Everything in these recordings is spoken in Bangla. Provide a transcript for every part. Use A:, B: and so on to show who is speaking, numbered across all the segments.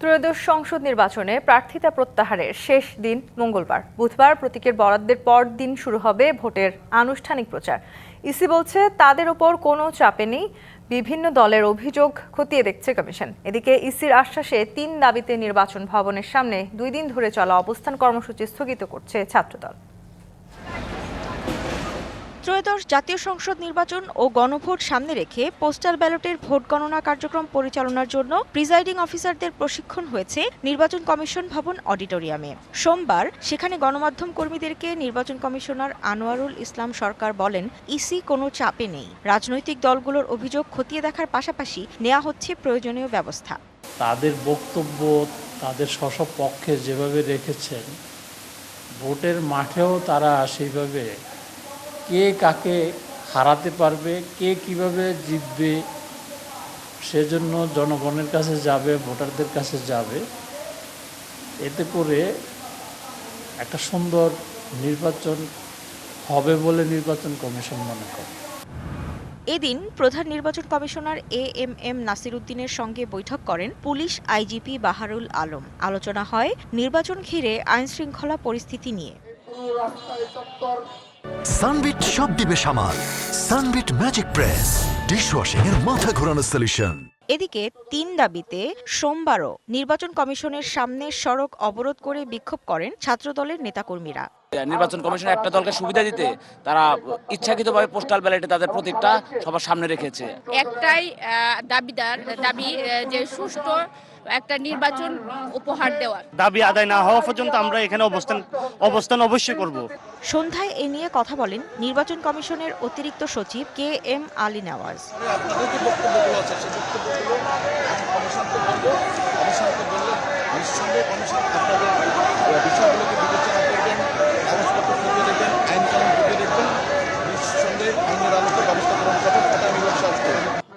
A: ত্রয়োদশ সংসদ নির্বাচনে প্রার্থিতা প্রত্যাহারের শেষ দিন মঙ্গলবার। বুধবার প্রতীকের বরাদ্দের পর দিন শুরু হবে ভোটের আনুষ্ঠানিক প্রচার। ইসি বলছে তাদের ওপর কোনো চাপে নেই, বিভিন্ন দলের অভিযোগ খতিয়ে দেখছে কমিশন। এদিকে ইসির আশ্বাসে 3 দাবিতে নির্বাচন ভবনের সামনে 2 দিন ধরে চলা অবস্থান কর্মসূচি স্থগিত করছে ছাত্রদল।
B: ত্রয়োদশ জাতীয় সংসদ নির্বাচন ও গণভোট সামনে রেখে পোস্টাল ব্যালটের ভোট গণনা কার্যক্রম পরিচালনার জন্য প্রিজাইডিং অফিসারদের প্রশিক্ষণ হয়েছে নির্বাচন কমিশন ভবন অডিটোরিয়ামে। সোমবার সেখানে গণমাধ্যম কর্মীদেরকে নির্বাচন কমিশনার আনোয়ারুল ইসলাম সরকার বলেন, ইসি কোনো চাপে নেই, রাজনৈতিক দলগুলোর অভিযোগ খতিয়ে দেখার পাশাপাশি নেওয়া হচ্ছে প্রয়োজনীয় ব্যবস্থা।
C: তাদের বক্তব্য তাদের স্ব পক্ষে যেভাবে রেখেছেন, ভোটের মাঠেও তারা সেইভাবে কে কাকে হারাতে পারবে, কে কিভাবে জিতবে, সেজন্য জনগণের কাছে যাবে, ভোটারদের কাছে যাবে। এতে করে একটা সুন্দর নির্বাচন হবে বলে নির্বাচন কমিশন মনে করে।
B: এদিন প্রধান নির্বাচন কমিশনার এএমএম নাসির উদ্দিনের সঙ্গে বৈঠক করেন পুলিশ আইজিপি বাহারুল আলম। আলোচনা হয় নির্বাচন ঘিরে আইনশৃঙ্খলা পরিস্থিতি নিয়ে।
D: সানবিট সব দিবে সামাল। সানবিট ম্যাজিক প্রেস ডিশওয়াশিং এর মাথা ঘোরানো সলিউশন।
B: এদিকে 3 দাবিতে সোমবারও নির্বাচন কমিশনের সামনে সড়ক অবরোধ করে বিক্ষোভ করেন ছাত্রদলের নেতাকর্মীরা।
E: নির্বাচন কমিশন একটা দলকে সুবিধা দিতে তারা ইচ্ছাকৃতভাবে পোস্টাল ব্যালটে তাদের প্রতীকটা সবার সামনে রেখেছে।
F: একটাই দাবি যে সুষ্ঠু একটা নির্বাচন উপহার দেওয়ার।
G: দাবি আদায় না হওয়া পর্যন্ত আমরা এখানে অবস্থান অবশ্যই করব।
B: সন্ধ্যায় এ নিয়ে কথা বলেন নির্বাচন কমিশনের অতিরিক্ত সচিব KM আলী নওয়াজ।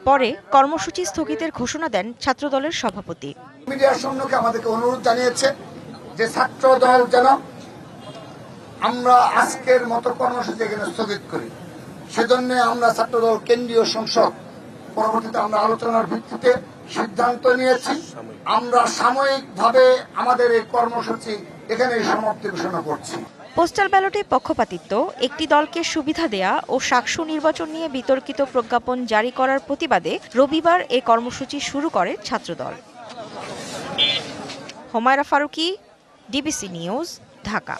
B: পরে কর্মসূচি স্থগিতের ঘোষণা দেন ছাত্রদলের সভাপতি।
H: মিডিয়ার সম্মুখে আমাদেরকে অনুরোধ জানিয়েছে যে ছাত্রদল যেন আমরা আজকের মতো কর্মসূচি এখানে স্থগিত করি। সেজন্য আমরা ছাত্রদল কেন্দ্রীয় সংসদ পরবর্তীতে আমরা আলোচনার ভিত্তিতে সিদ্ধান্ত নিয়েছি, আমরা সাময়িকভাবে আমাদের এই কর্মসূচি এখানে সমাপ্তি ঘোষণা করছি।
B: পোস্টাল ব্যালটে পক্ষপাতিত্ব, একটি দলকে সুবিধা দেয়া ও সাকসু নির্বাচন নিয়ে বিতর্কিত প্রজ্ঞাপন জারি করার প্রতিবাদে রবিবার এ কর্মসূচি শুরু করে ছাত্রদল। Humaira Faruki, DBC news, Dhaka.